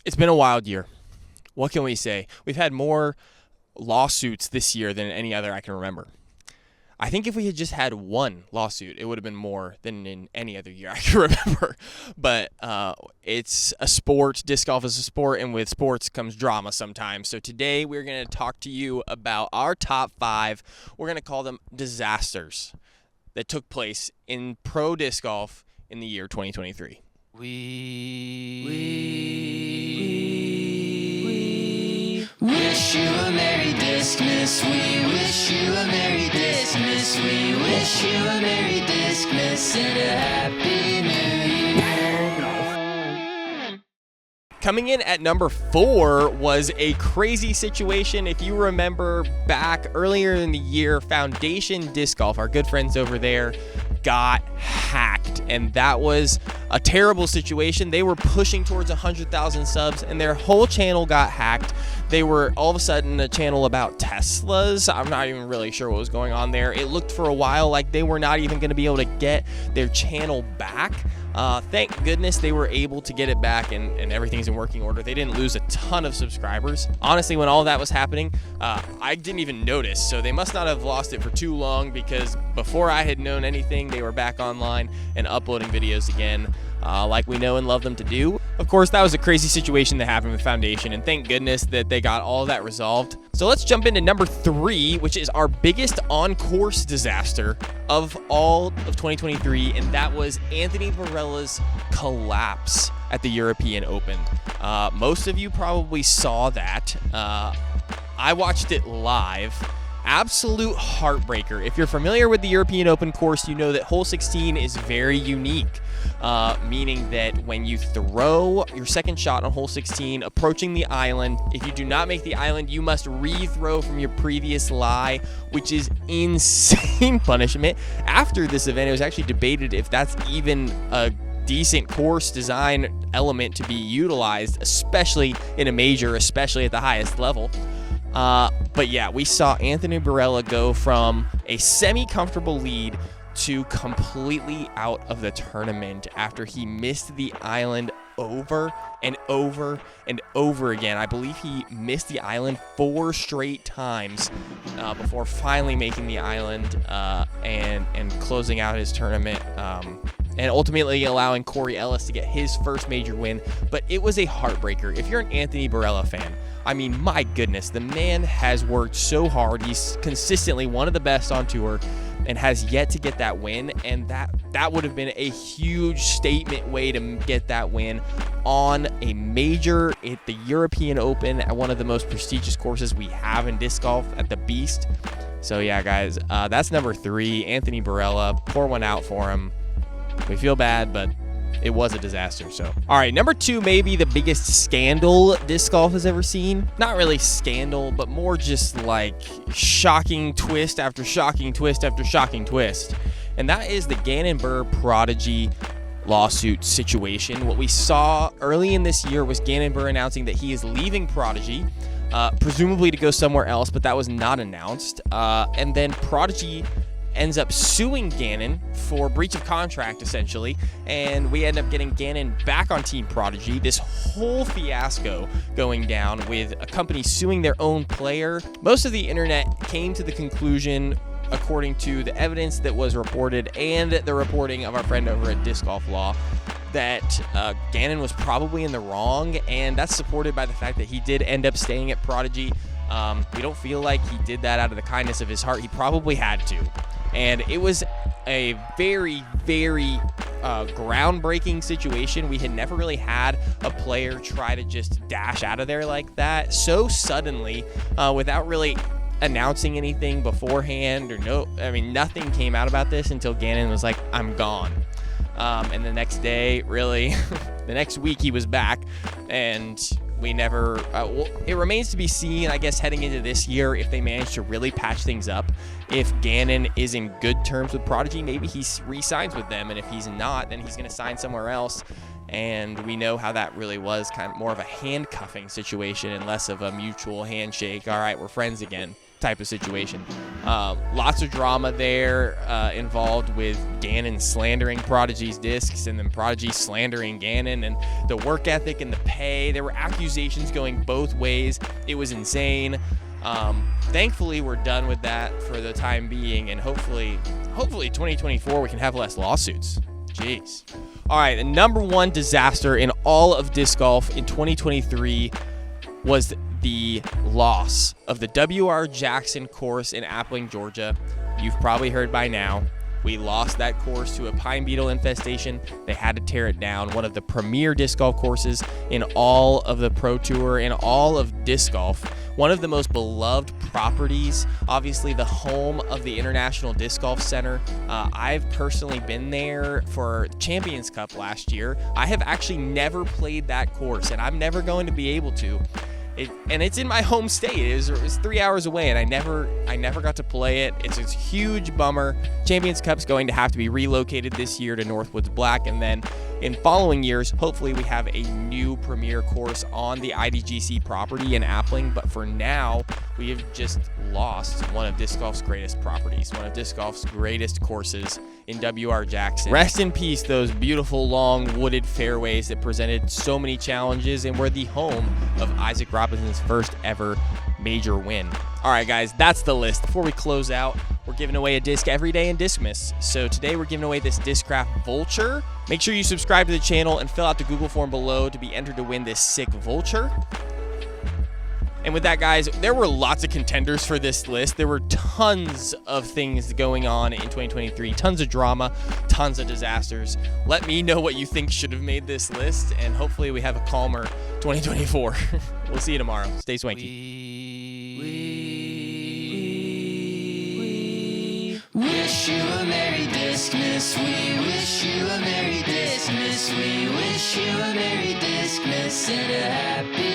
It's been a wild year. What can we say? We've had more lawsuits this year than any other I can remember. I think if we had just had one lawsuit, it would have been more than in any other year I can remember. But it's a sport. Disc golf is a sport, and with sports comes drama sometimes. So today we're going to talk to you about our top 5. We're going to call them disasters that took place in pro disc golf in the year 2023. We wish you a Merry Discmas. We wish you a Merry Discmas. We wish you a Merry Discmas and a Happy New Year. Coming in at number 4 was a crazy situation. If you remember back earlier in the year, Foundation Disc Golf, our good friends over there, got hacked, and that was a terrible situation. They were pushing towards 100,000 subs, and their whole channel got hacked. They were all of a sudden a channel about Teslas. I'm not even really sure what was going on there. It looked for a while like they were not even going to be able to get their channel back. Thank goodness they were able to get it back, and everything's in working order. They didn't lose a ton of subscribers. Honestly, when all that was happening, I didn't even notice, so they must not have lost it for too long, because before I had known anything, they were back online and uploading videos again, like we know and love them to do. Of course, that was a crazy situation that happened with Foundation, and thank goodness that they got all of that resolved. So let's jump into number 3, which is our biggest on-course disaster of all of 2023, and that was Anthony Barella's collapse at the European Open. Most of you probably saw that. I watched it live. Absolute heartbreaker. If you're familiar with the European Open course, you know that hole 16 is very unique, meaning that when you throw your second shot on hole 16, approaching the island, if you do not make the island, you must re-throw from your previous lie, which is insane punishment. After this event, it was actually debated if that's even a decent course design element to be utilized, especially in a major, especially at the highest level. But yeah, we saw Anthony Barella go from a semi-comfortable lead to completely out of the tournament after he missed the island over and over and over again. I believe he missed the island 4 straight times before finally making the island and closing out his tournament. And ultimately allowing Corey Ellis to get his first major win. But it was a heartbreaker. If you're an Anthony Barella fan, I mean, my goodness, the man has worked so hard. He's consistently one of the best on tour and has yet to get that win. And that would have been a huge statement way to get that win on a major at the European Open at one of the most prestigious courses we have in disc golf at the Beast. So yeah, guys, that's number 3, Anthony Barella. Pour one out for him. We feel bad, but it was a disaster. So, all right, number 2 may be the biggest scandal disc golf has ever seen. Not really scandal, but more just like shocking twist after shocking twist after shocking twist. And that is the Ganon B Prodigy lawsuit situation. What we saw early in this year was Ganon B announcing that he is leaving Prodigy, presumably to go somewhere else, but that was not announced. And then Prodigy ends up suing Ganon for breach of contract, essentially, and we end up getting Ganon back on Team Prodigy. This whole fiasco going down with a company suing their own player. Most of the internet came to the conclusion, according to the evidence that was reported and the reporting of our friend over at Disc Golf Law, that Ganon was probably in the wrong, and that's supported by the fact that he did end up staying at Prodigy. We don't feel like he did that out of the kindness of his heart. He probably had to. And it was a very, very groundbreaking situation. We had never really had a player try to just dash out of there like that so suddenly without really announcing anything beforehand or nothing came out about this until Ganon was like, I'm gone. And the next day, really, the next week he was back, and we never, it remains to be seen, I guess, heading into this year, if they manage to really patch things up. If Ganon is in good terms with Prodigy, maybe he re-signs with them, and if he's not, then he's going to sign somewhere else. And we know how that really was, kind of more of a handcuffing situation and less of a mutual handshake. All right, we're friends again type of situation. Lots of drama there involved with Ganon slandering Prodigy's discs and then Prodigy slandering Ganon, and the work ethic and the pay. There were accusations going both ways. It was insane. Thankfully, we're done with that for the time being, and hopefully 2024 we can have less lawsuits. Jeez. All right, the number one disaster in all of disc golf in 2023 was the loss of the W.R. Jackson course in Appling, Georgia. You've probably heard by now. We lost that course to a pine beetle infestation. They had to tear it down. One of the premier disc golf courses in all of the Pro Tour, in all of disc golf. One of the most beloved properties, obviously the home of the International Disc Golf Center. I've personally been there for Champions Cup last year. I have actually never played that course, and I'm never going to be able to. And it's in my home state. It was 3 hours away, and I never got to play it. It's a huge bummer. Champions Cup's going to have to be relocated this year to Northwoods Black, and then in following years, hopefully we have a new premier course on the IDGC property in Appling. But for now, we have just lost one of disc golf's greatest properties, one of disc golf's greatest courses in W.R. Jackson. Rest in peace, those beautiful, long, wooded fairways that presented so many challenges and were the home of Isaac Robinson's first ever major win. All right, guys, that's the list. Before we close out, we're giving away a disc every day in Discmas. So today we're giving away this Discraft Vulture. Make sure you subscribe to the channel and fill out the Google form below to be entered to win this sick Vulture. And with that, guys, there were lots of contenders for this list. There were tons of things going on in 2023, tons of drama, tons of disasters. Let me know what you think should have made this list, and hopefully we have a calmer 2024. We'll see you tomorrow. Stay swanky. We wish you a Merry Discmas. We wish you a Merry Discmas. We wish you a Merry Discmas and a Happy